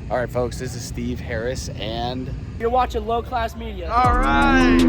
All right, folks, this is Steve Harris, and you're watching Low Class Media. all right.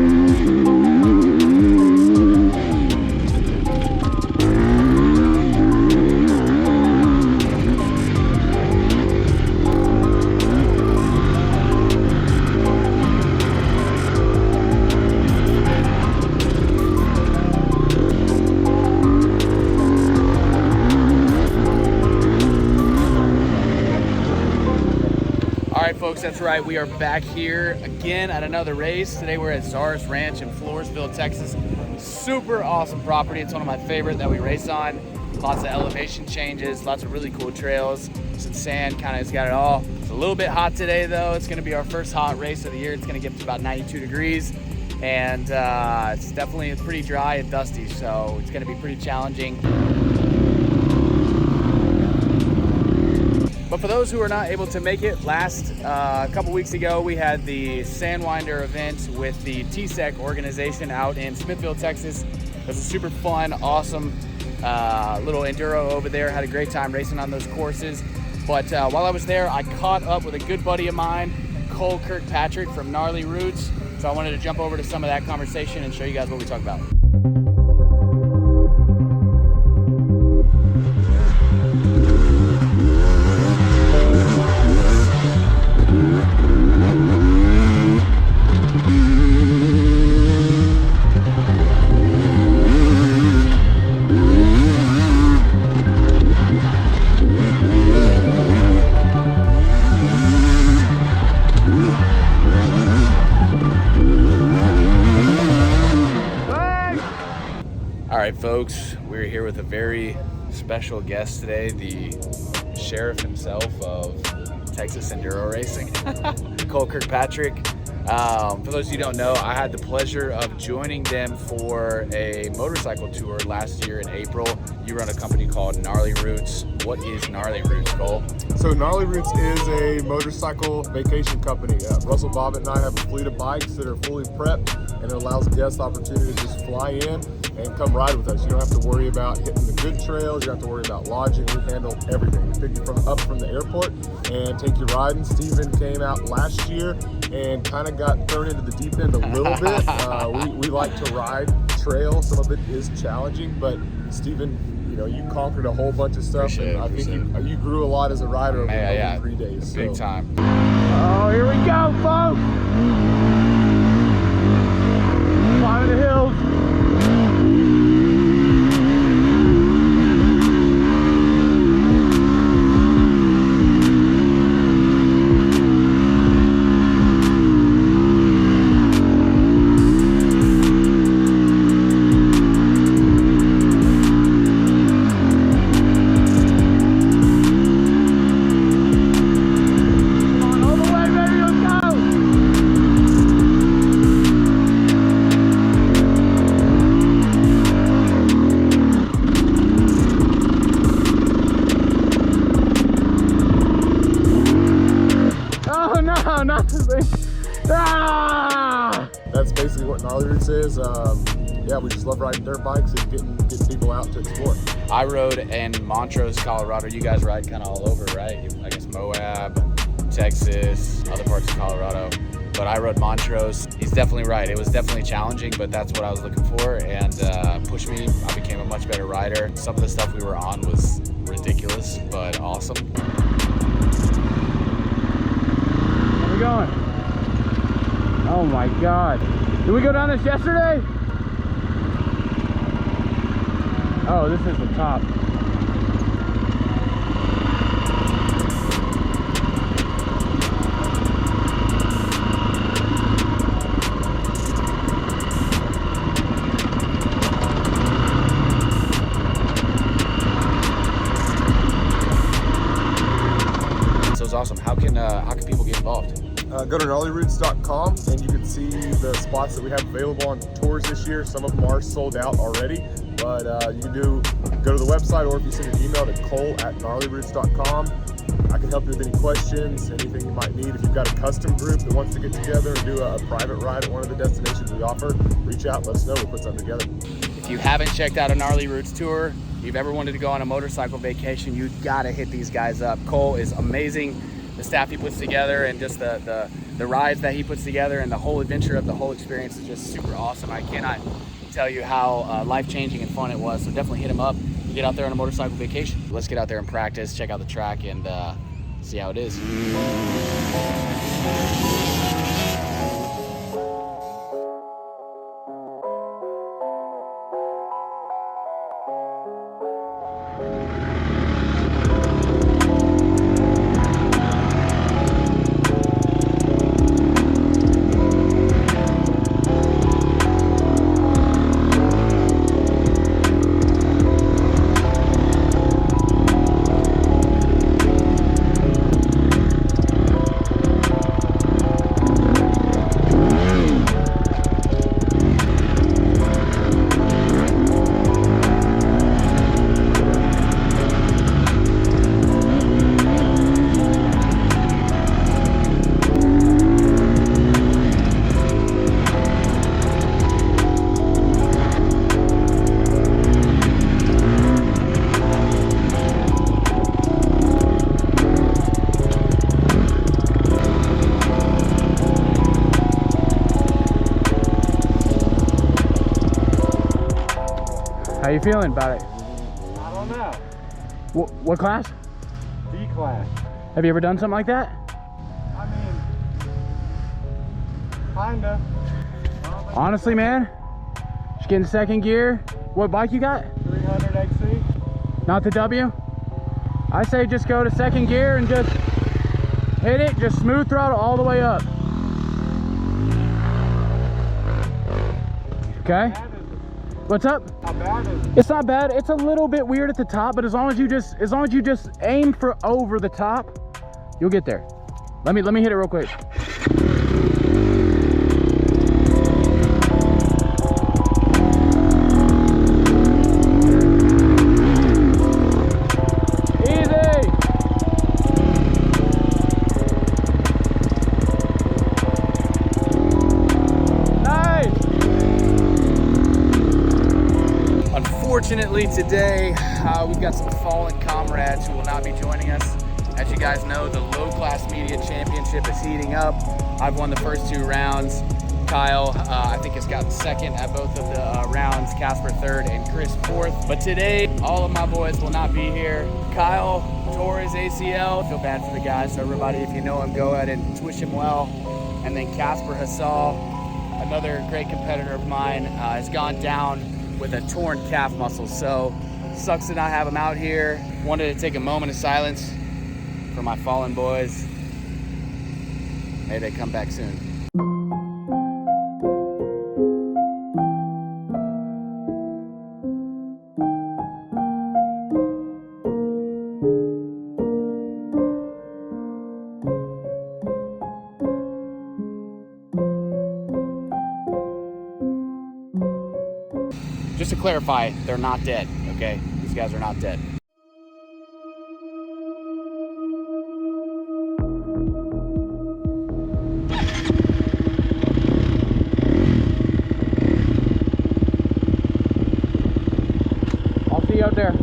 All right, folks, that's right. We are back here again at another race. Today we're at ZARS Ranch in Floresville, Texas. Super awesome property. It's one of my favorite that we race on. Lots of elevation changes, lots of really cool trails. Some sand, kind of has got it all. It's a little bit hot today though. It's gonna be our first hot race of the year. It's gonna get to about 92 degrees. And it's pretty dry and dusty, so it's gonna be pretty challenging. But for those who are not able to make it, a couple weeks ago, we had the Sandwinder event with the TSEC organization out in Smithville, Texas. It was a super fun, awesome little enduro over there. Had a great time racing on those courses. But while I was there, I caught up with a good buddy of mine, Cole Kirkpatrick from Gnarly Roots. So I wanted to jump over to some of that conversation and show you guys what we talked about. All right, folks, we're here with a very special guest today, the sheriff himself of Texas Enduro Racing, Cole Kirkpatrick. For those of you who don't know, I had the pleasure of joining them for a motorcycle tour last year in April. You run a company called Gnarly Roots. What is Gnarly Roots, Cole? So Gnarly Roots is a motorcycle vacation company. Russell Bobbitt and I have a fleet of bikes that are fully prepped, and it allows guests the opportunity to just fly in and come ride with us. You don't have to worry about hitting the good trails. You don't have to worry about lodging. We handle everything. We pick you up from the airport and take you riding. Steven came out last year and kind of got thrown into the deep end a little bit. We like to ride trail. Some of it is challenging, but Steven, you conquered a whole bunch of stuff, and I think you grew a lot as a rider over 3 days. Big time. Oh, here we go, folks! Climbing the hills. That's basically what Gnarly Roots is. We just love riding dirt bikes and getting people out to explore. I rode in Montrose, Colorado. You guys ride kind of all over, right? I guess Moab, Texas, other parts of Colorado. But I rode Montrose. He's definitely right. It was definitely challenging, but that's what I was looking for, and pushed me. I became a much better rider. Some of the stuff we were on was ridiculous, but awesome. Where we going? Oh my God. Did we go down this yesterday? Oh, this is the top. So it's awesome. How can people get involved? Go to gnarlyroots.com and you can see the spots that we have available on tours this year. Some of them are sold out already, but you can go to the website, or if you send an email to cole@gnarlyroots.com, I can help you with any questions, anything you might need. If you've got a custom group that wants to get together and do a private ride at one of the destinations we offer, reach out, let us know, we'll put something together. If you haven't checked out a Gnarly Roots tour, you've ever wanted to go on a motorcycle vacation, you gotta hit these guys up. Cole is amazing. the staff he puts together and just the rides that he puts together, and the whole adventure of the whole experience is just super awesome. I cannot tell you how life-changing and fun it was. So definitely hit him up and get out there on a motorcycle vacation. Let's get out there and practice, check out the track, and see how it is. How you feeling about it? I don't know. What class? D class. Have you ever done something like that? I mean, kinda. Honestly, man, just get in second gear. What bike you got? 300 XC. Not the W? I say just go to second gear and just hit it, just smooth throttle all the way up. Okay? What's up? How bad is it? It's not bad. It's a little bit weird at the top, but as long as you just aim for over the top, you'll get there. Let me hit it real quick. Unfortunately today, we've got some fallen comrades who will not be joining us. As you guys know, the low class media championship is heating up. I've won the first 2 rounds. Kyle, I think, has gotten second at both of the rounds, Casper third and Chris fourth. But today, all of my boys will not be here. Kyle tore his ACL. Feel bad for the guy, so everybody, if you know him, go ahead and wish him well. And then Casper Hassal, another great competitor of mine, has gone down with a torn calf muscle. So sucks to not have him out here. Wanted to take a moment of silence for my fallen boys. May they come back soon. Just to clarify, they're not dead, okay? These guys are not dead. I'll see you out there.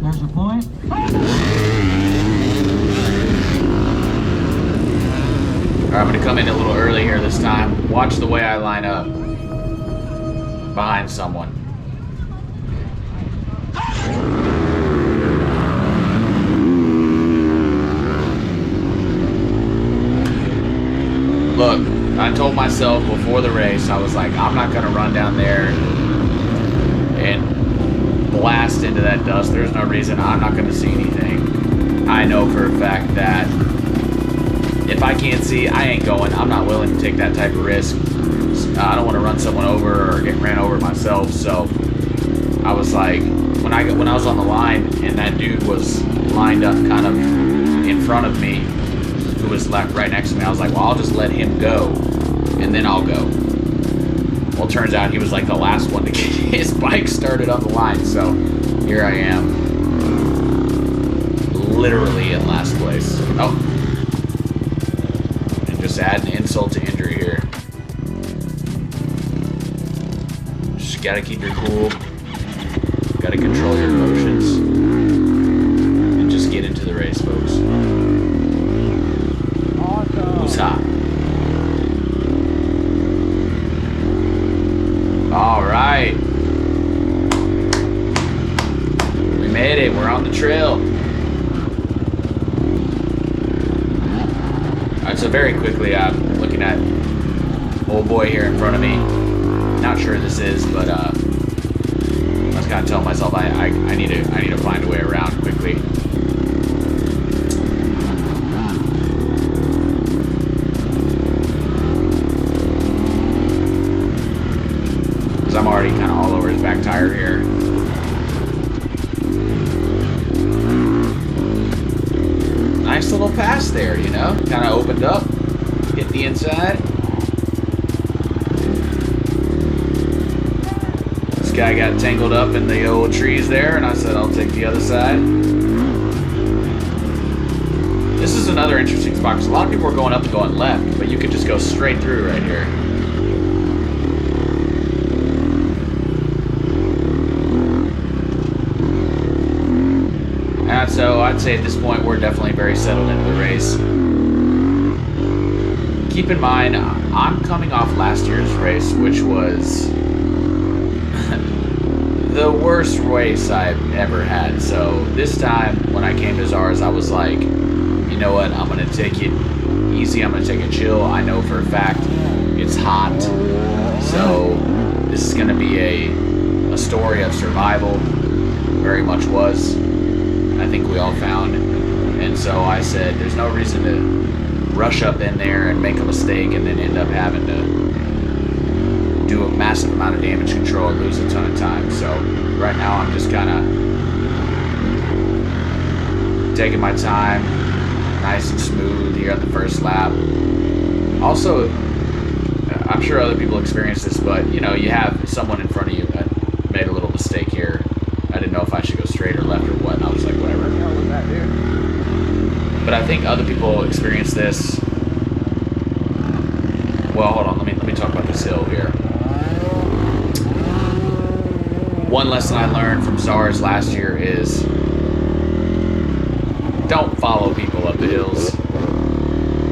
There's your point. All right, I'm gonna come in a little early here this time. Watch the way I line up behind someone. Look, I told myself before the race, I was like, I'm not gonna run down there and blast into that dust. There's no reason. I'm not gonna see anything. I know for a fact that if I can't see, I ain't going. I'm not willing to take that type of risk. I don't want to run someone over or get ran over myself. So I was like, when I was on the line and that dude was lined up kind of in front of me, who was right next to me, I was like, well, I'll just let him go and then I'll go. Well, it turns out he was like the last one to get his bike started on the line. So here I am, literally in last place. Oh, and just add an insult to injury here. Just gotta keep your cool. Gotta control your emotions. And just get into the race, folks. Awesome. Who's hot? All right. We made it. We're on the trail. All right, so very quickly, I'm looking at old boy here in front of me. Not sure who this is, but I was kind of telling myself I need to find a way around quickly. I'm already kind of all over his back tire here. Nice little pass there, you know? Kind of opened up, hit the inside. This guy got tangled up in the old trees there, and I said I'll take the other side. This is another interesting spot, because a lot of people are going up and going left, but you could just go straight through right here. So I'd say at this point we're definitely very settled into the race. Keep in mind, I'm coming off last year's race, which was the worst race I've ever had. So this time when I came to ZARS, I was like, you know what, I'm going to take it easy, I'm going to take it chill. I know for a fact it's hot, so this is going to be a story of survival. Very much was. I think we all found. And so I said, there's no reason to rush up in there and make a mistake and then end up having to do a massive amount of damage control and lose a ton of time. So right now I'm just kind of taking my time, nice and smooth here on the first lap. Also, I'm sure other people experience this, but you know, you have someone in front of you that made a little mistake here. I didn't know if I should go straight or left or what, and I was like, whatever. But I think other people experience this. Well, hold on, let me talk about this hill here. One lesson I learned from ZARS last year is don't follow people up the hills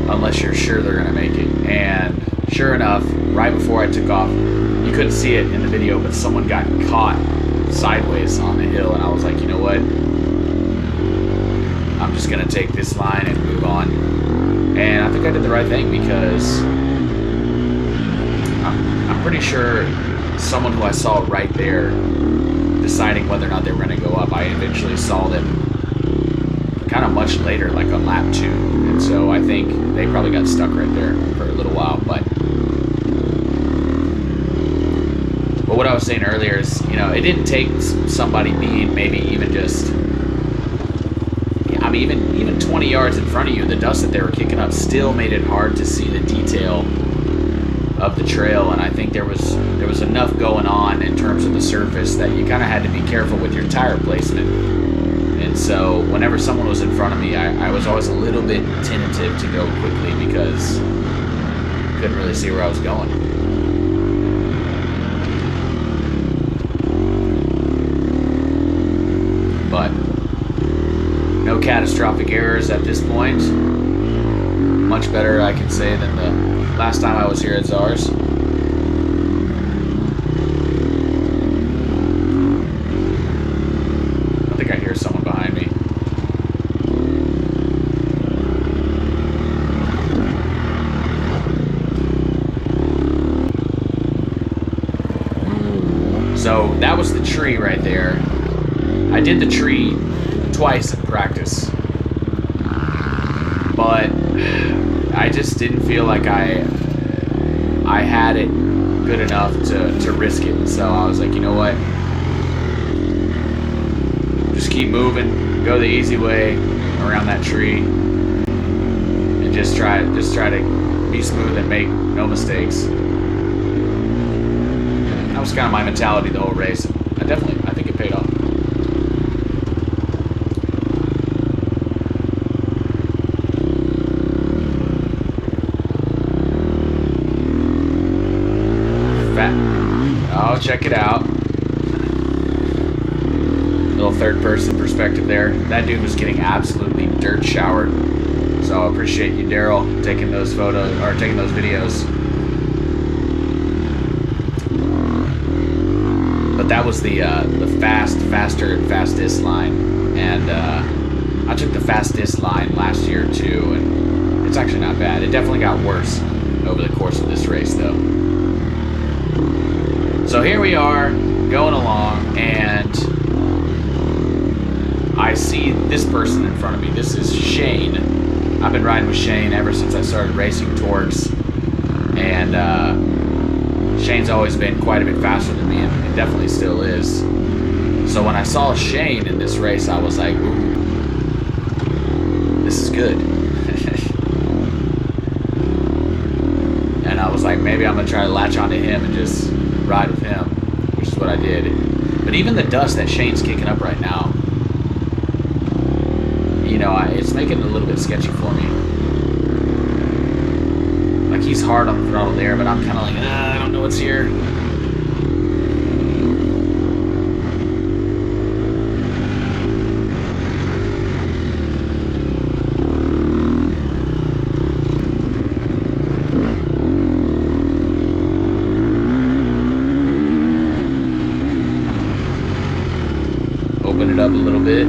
unless you're sure they're gonna make it. And sure enough, right before I took off, you couldn't see it in the video, but someone got caught sideways on the hill, and I was like, you know what, I'm just gonna take this line and move on. And I think I did the right thing, because I'm pretty sure someone who I saw right there deciding whether or not they were gonna go up, I eventually saw them kind of much later, like on lap 2, and so I think they probably got stuck right there for a little while. But what I was saying earlier is, you know, it didn't take somebody being maybe even just, I mean, even 20 yards in front of you, the dust that they were kicking up still made it hard to see the detail of the trail. And I think there was enough going on in terms of the surface that you kind of had to be careful with your tire placement. And so whenever someone was in front of me, I was always a little bit tentative to go quickly, because I couldn't really see where I was going. But no catastrophic errors at this point. Much better, I can say, than the last time I was here at ZARS. I think I hear someone behind me. So that was the tree right there. I did the tree twice in practice, but I just didn't feel like I had it good enough to risk it. So I was like, you know what? Just keep moving, go the easy way around that tree, and just try to be smooth and make no mistakes. was kind of my mentality the whole race. I think it paid off. Oh, check it out. Little third-person perspective there. That dude was getting absolutely dirt showered. So I appreciate you, Daryl, taking those photos or taking those videos. But that was the faster and fastest line, and I took the fastest line last year too, and it's actually not bad. It definitely got worse over the course of this race, though. So here we are going along, and I see this person in front of me. This is Shane. I've been riding with Shane ever since I started racing TORCS, and Shane's always been quite a bit faster than me, and it definitely still is. So when I saw Shane in this race, I was like, ooh, this is good. And I was like, maybe I'm going to try to latch onto him and just ride with him, which is what I did. But even the dust that Shane's kicking up right now, you know, it's making it a little bit sketchy for me. Like, he's hard on the throttle there, but I'm kind of like, I don't know what's here. Open it up a little bit.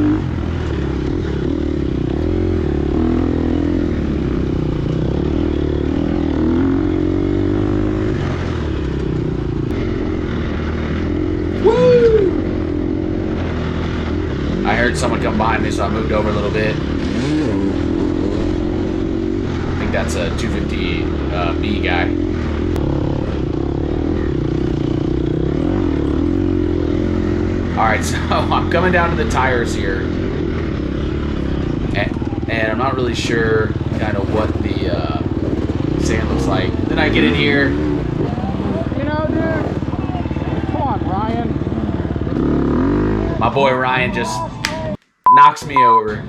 I heard someone come behind me, so I moved over a little bit. I think that's a 250B guy. Alright, so I'm coming down to the tires here. And I'm not really sure kind of what the sand looks like. Then I get in here. You know, dude. Come on, Ryan. My boy Ryan just knocks me over.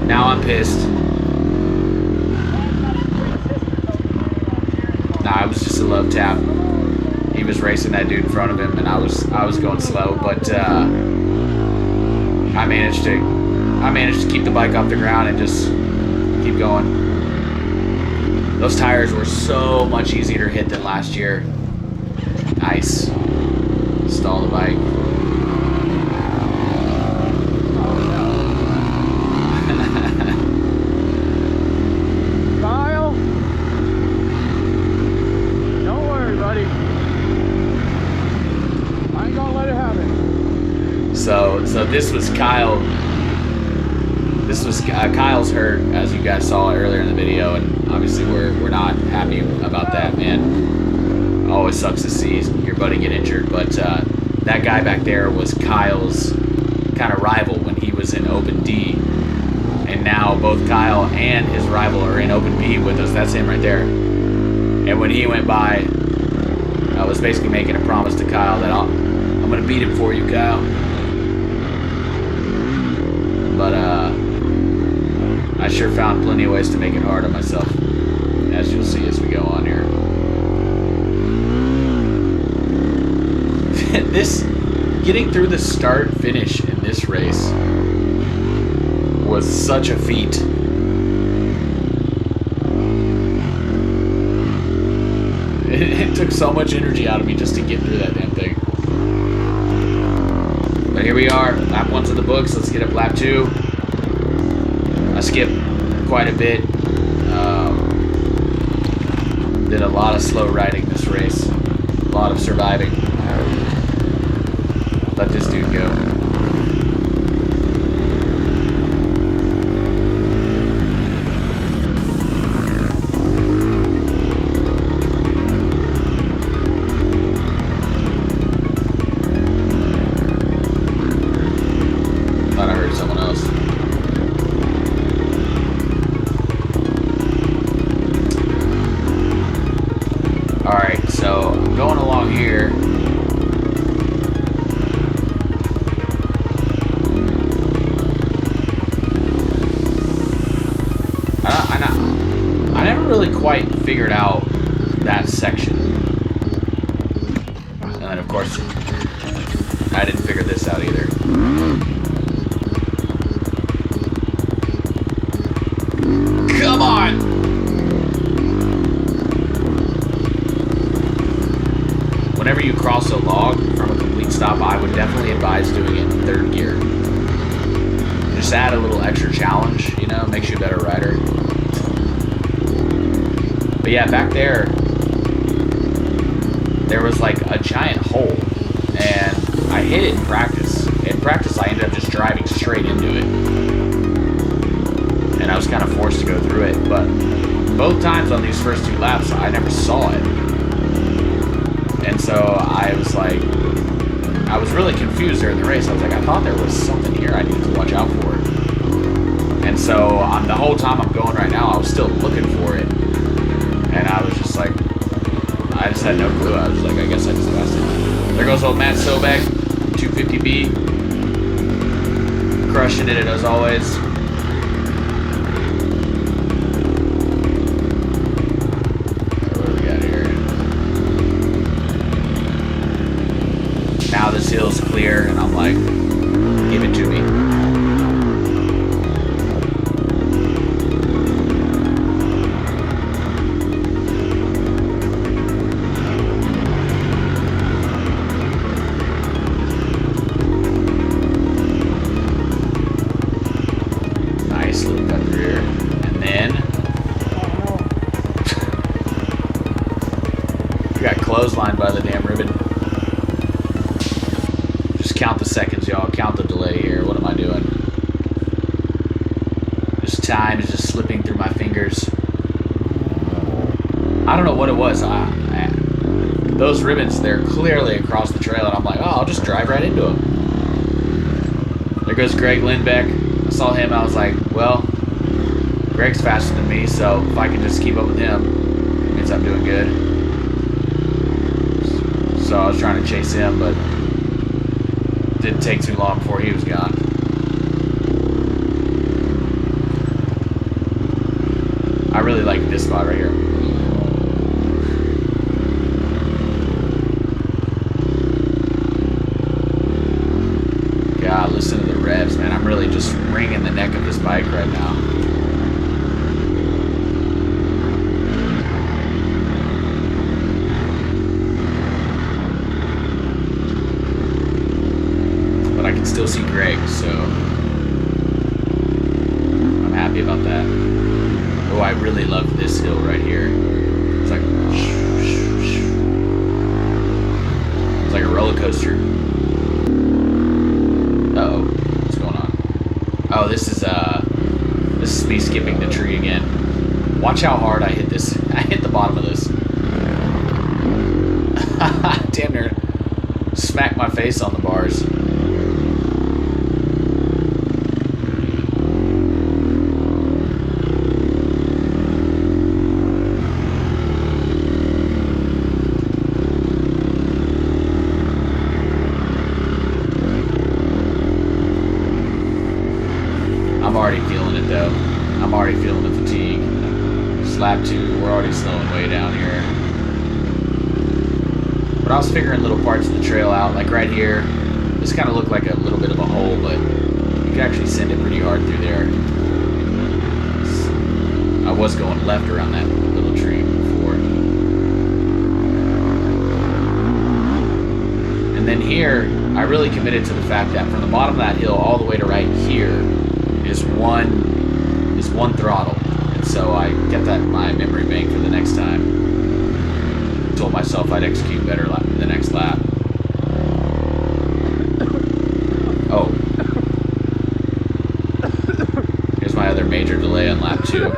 Now I'm pissed. Nah, it was just a love tap. He was racing that dude in front of him, and I was going slow, but I managed to keep the bike off the ground and just keep going. Those tires were so much easier to hit than last year. Nice. Stall the bike. Kyle. Don't worry, buddy. I ain't gonna let it happen. So this was Kyle. This was Kyle's hurt, as you guys saw earlier in the video, and obviously we're not happy about that, man. Always sucks to see your buddy get injured, but that guy back there was Kyle's kind of rival when he was in Open D, and now both Kyle and his rival are in Open B with us. That's him right there. And when he went by, I was basically making a promise to Kyle that I'm gonna beat him for you, Kyle. But I sure found plenty of ways to make it hard on myself, as you'll see as we go on here. This, getting through the start finish in this race was such a feat. It took so much energy out of me just to get through that damn thing. But here we are, lap 1's in the books. Let's get up lap 2. I skipped quite a bit. Did a lot of slow riding this race. A lot of surviving. Let this dude go. Thought I heard someone else. Alright. figured out that section. And then of course, I didn't figure this out either. Come on! Whenever you cross a log from a complete stop, I would definitely advise doing it in 3rd gear. Just add a little extra challenge, you know, makes you a better rider. But yeah, back there was like a giant hole, and I hit it in practice. In practice, I ended up just driving straight into it, and I was kind of forced to go through it. But both times on these first 2 laps, I never saw it, and so I was like, I was really confused during the race. I was like, I thought there was something here. I needed to watch out for it. And so the whole time I'm going right now, I was still looking for it. And I was just like, I just had no clue. I was like, I guess I just passed it. There goes old Matt Sobek, 250B. Crushing it as always. What do we got here? Now this hill's clear, and I'm like, give it to me. Clothesline by the damn ribbon. Just count the seconds, y'all. Count the delay here. What am I doing? This time is just slipping through my fingers. I don't know what it was. Those ribbons, they're clearly across the trail, and I'm like, oh, I'll just drive right into them. There goes Greg Lindbeck. I saw him. I was like, well, Greg's faster than me, so if I can just keep up with him, it means I'm doing good. So I was trying to chase him, but it didn't take too long before he was gone. I really like this spot right here. God, listen to the revs, man. I'm really just wringing the neck of this bike right now. Still see Greg, so I'm happy about that. Oh, I really love this hill right here. It's like a roller coaster. Uh-oh, what's going on? Oh, this is me skipping the tree again. Watch how hard I hit this. I hit the bottom of this. Damn near smacked my face on the bars. I'm already feeling it though. I'm already feeling the fatigue. Lap 2, we're already slowing way down here. But I was figuring little parts of the trail out, like right here. This kind of looked like a little bit of a hole, but you could actually send it pretty hard through there. I was going left around that little tree before. And then here, I really committed to the fact that from the bottom of that hill all the way to right here is one throttle. And so I kept that in my memory bank for the next time. Told myself I'd execute better the next lap. Oh. Here's my other major delay on lap 2.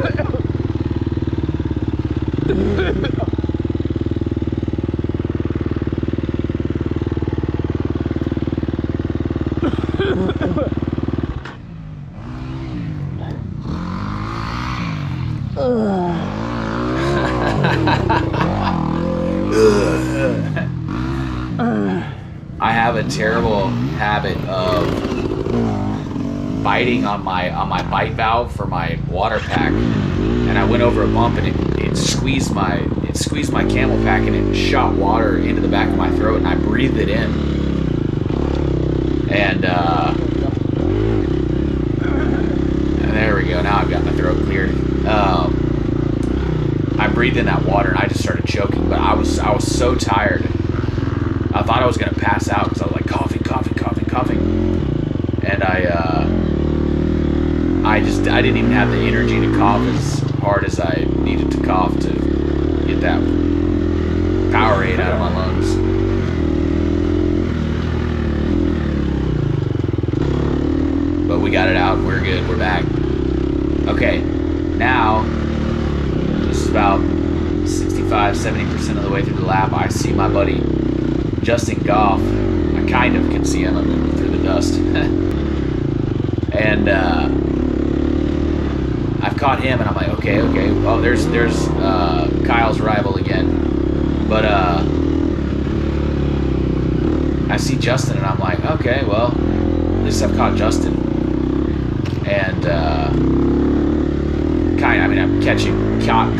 I have a terrible habit of biting on my bite valve for my water pack, and I went over a bump and it it squeezed my camel pack and it shot water into the back of my throat, and I breathed it in. And there we go. Now I've got my throat cleared. I breathed in that water and I just started choking, but I was so tired. I thought I was gonna pass out because I was like coughing, and I didn't even have the energy to cough as hard as I needed to cough to get that Powerade out of my lungs. But we got it out. We're good. We're back. Okay, now this is about 65-70% of the way through the lap. I see my buddy Justin Goff. I kind of can see him through the dust. And I've caught him, and I'm like, okay. Well, there's Kyle's rival again. But I see Justin, and I'm like, okay, well, at least I've caught Justin. And I'm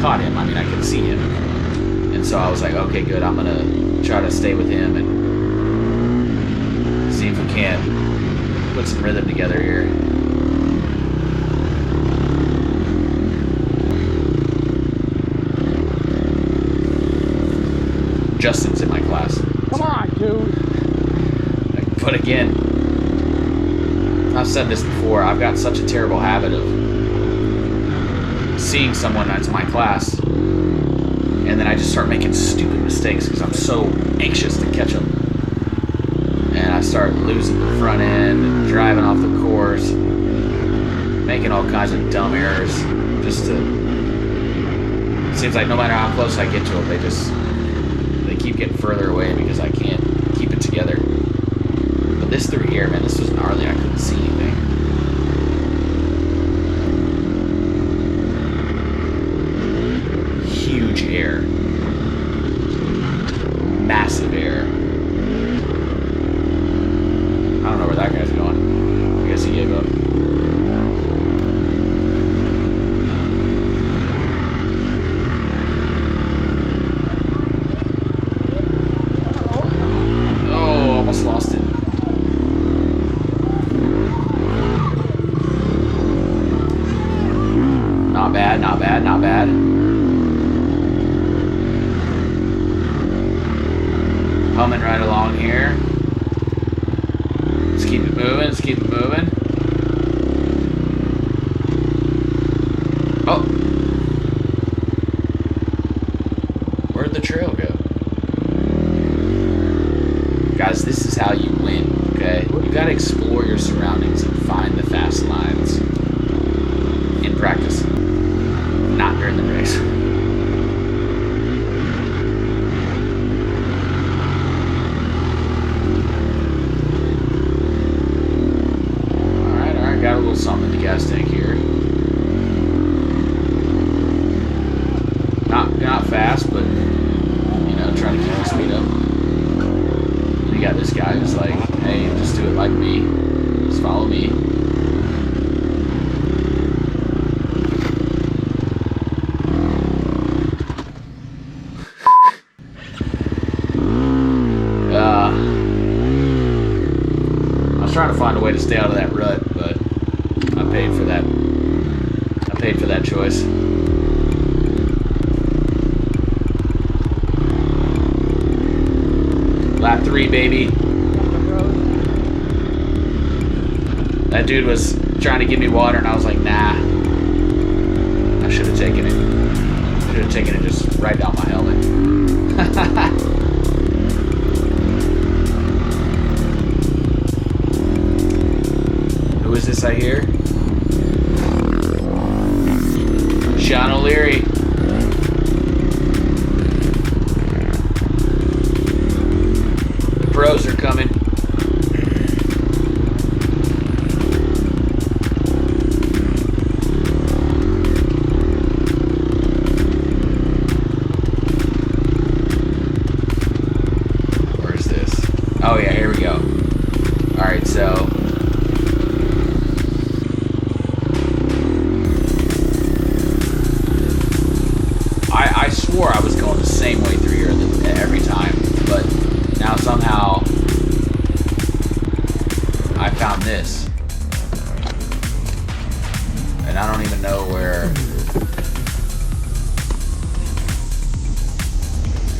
caught him. I mean, I can see him. And so I was like, okay, good. I'm gonna try to stay with him and see if we can put some rhythm together here. Justin's in my class. Come on, dude. But again, I've said this before, I've got such a terrible habit of seeing someone that's my class, and then I just start making stupid mistakes because I'm so anxious to catch them. And I start losing the front end and driving off the course, making all kinds of dumb errors just to... It seems like no matter how close I get to them, they keep getting further away because I can't keep it together. But this through here, man, this was gnarly. I couldn't see anything. Huge air. Massive air. I don't know where that guy's going. I guess he gave up. Oh, almost lost it. Not bad, not bad, not bad. Humming right along here. Let's keep it moving, let's keep it moving. Oh! Where'd the trail go? Guys, this is how you win, okay? You gotta explore your surroundings and find the fast lines. In practice. Not during the race. Alright, got a little something in the gas tank here. Not fast, but you know, trying to keep the speed up. You got this guy who's like, hey, just do it like me. Just follow me. I was trying to find a way to stay out of that rut, but I paid for that. I paid for that choice. Lap 3, baby. That dude was trying to give me water, and I was like, nah. I should have taken it. Should have taken it just right down my helmet. Who is this I hear? Sean O'Leary. The pros are coming. Where is this? Oh yeah, here we go. Alright, so swore I was going the same way through here every time, but now somehow I found this. And I don't even know where.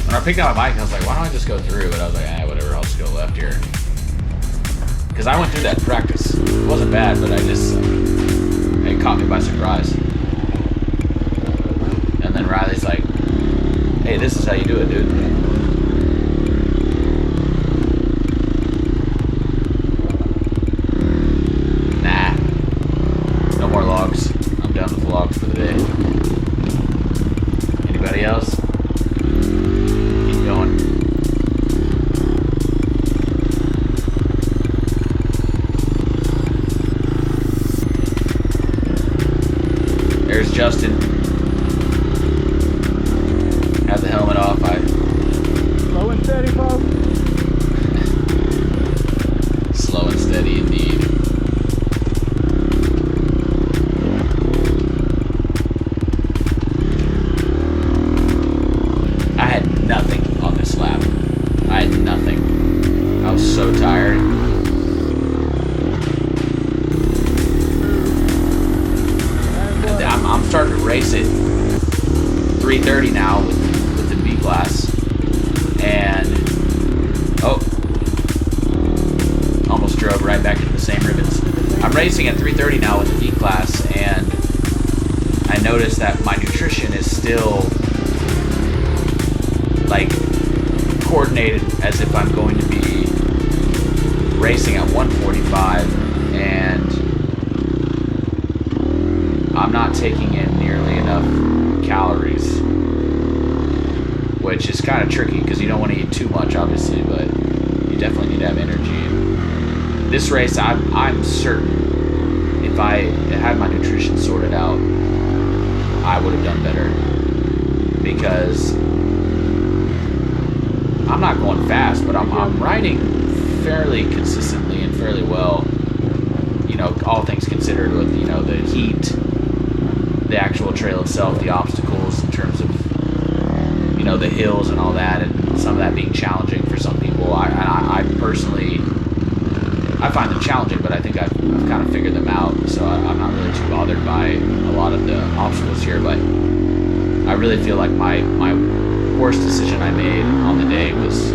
When I picked up my bike, I was like, why don't I just go through? But I was like, whatever, I'll just go left here. Because I went through that in practice. It wasn't bad, but it caught me by surprise. And then Riley's like, hey, this is how you do it, dude. Nah. No more logs. I'm done with logs for the day. Anybody else? Keep going. There's Justin. Have the helmet off. Slow and steady, folks. Slow and steady indeed. I had nothing on this lap. I had nothing. I was so tired. I'm starting to race it 3:30 now with the B class, and almost drove right back into the same ribbons. I'm racing at 3:30 now with the B class, and I noticed that my nutrition is still like coordinated as if I'm going to be racing at 145, and I'm not taking in nearly enough calories, which is kind of tricky because you don't want to eat too much, obviously, but you definitely need to have energy. This race, I'm certain if I had my nutrition sorted out, I would have done better, because I'm not going fast, but I'm riding fairly consistently and fairly well, you know, all things considered, with, you know, the heat, the actual trail itself, the obstacles in terms of, you know, the hills and all that, and some of that being challenging for some people. I personally, I find them challenging, but I think I've kind of figured them out, so I'm not really too bothered by a lot of the obstacles here. But I really feel like my worst decision I made on the day was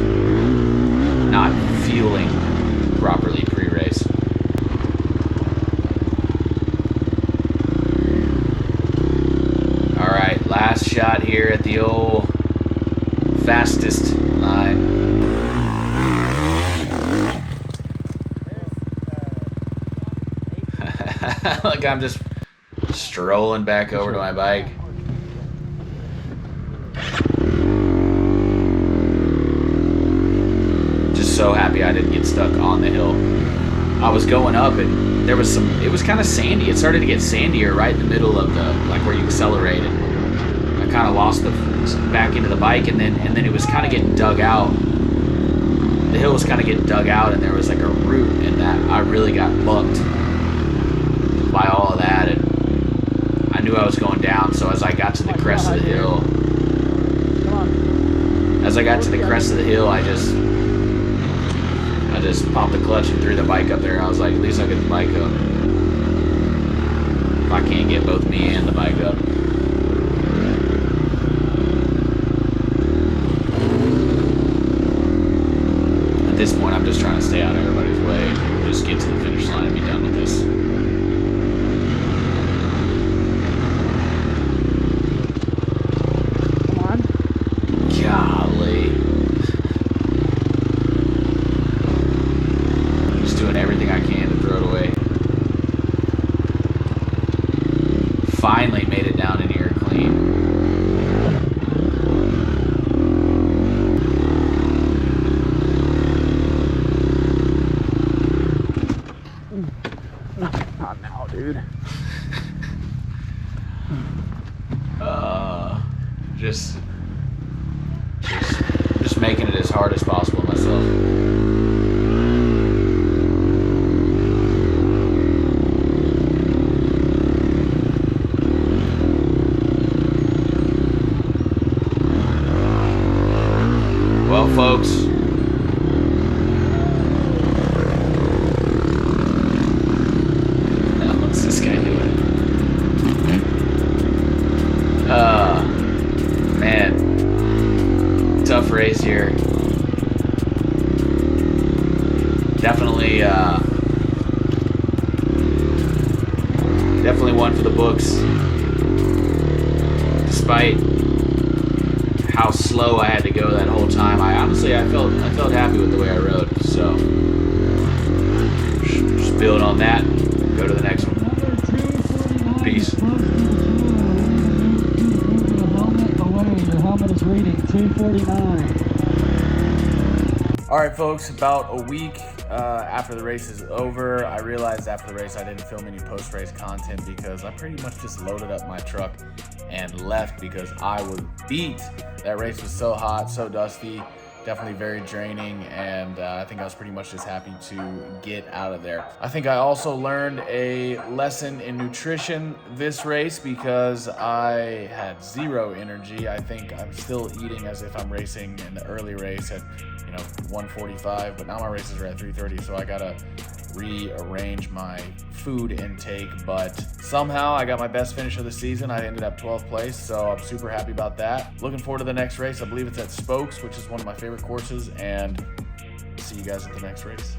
not fueling properly pre-race. Alright, last shot here at the old fastest line. Like I'm just strolling back over to my bike. Just so happy I didn't get stuck on the hill. I was going up and there was some, it was kind of sandy. It started to get sandier right in the middle of the, like where you accelerate, and I kind of lost the back into the bike, and then it was kind of getting dug out. The hill was kind of getting dug out, and there was like a root in that. I really got bucked by all of that, and I knew I was going down. So as I got to the crest of the hill, I just popped the clutch and threw the bike up there. I was like, at least I'll get the bike up. If I can't get both me and the bike up. At this point, I'm just trying to stay out of everybody's way. Just get to the finish line and be done with this. Come on. Golly. Just doing everything I can to throw it away. Finally made it down in here clean. Not now, dude. Just making it as hard as possible myself. definitely one for the books. Despite how slow I had to go that whole time, I felt happy with the way I rode. So just build on that. Go to the next one. Peace. Your helmet is reading 249. All right, folks, about a week after the race is over, I realized after the race I didn't film any post-race content because I pretty much just loaded up my truck and left because I was beat. That race was so hot, so dusty, definitely very draining, and I think I was pretty much just happy to get out of there. I think I also learned a lesson in nutrition this race because I had zero energy. I think I'm still eating as if I'm racing in the early race at 1:45, but now my races are at 3:30, so I gotta rearrange my food intake. But somehow I got my best finish of the season. I ended up 12th place, so I'm super happy about that. Looking forward to the next race. I believe it's at Spokes, which is one of my favorite courses, and see you guys at the next race.